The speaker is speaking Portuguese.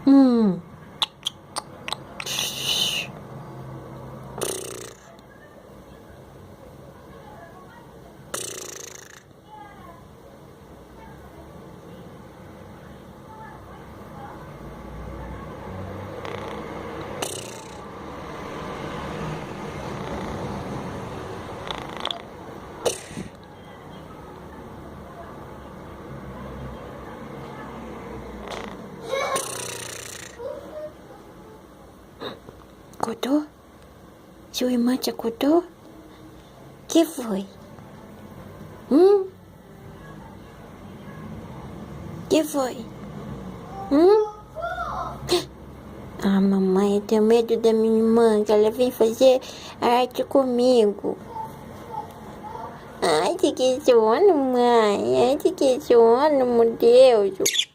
Hum. Acordou? Sua irmã te acordou? Que foi? Que foi? Ah, mamãe, eu tenho medo da minha irmã, que ela vem fazer arte comigo. Ai, que sono, mãe. Ai, que sono, meu Deus.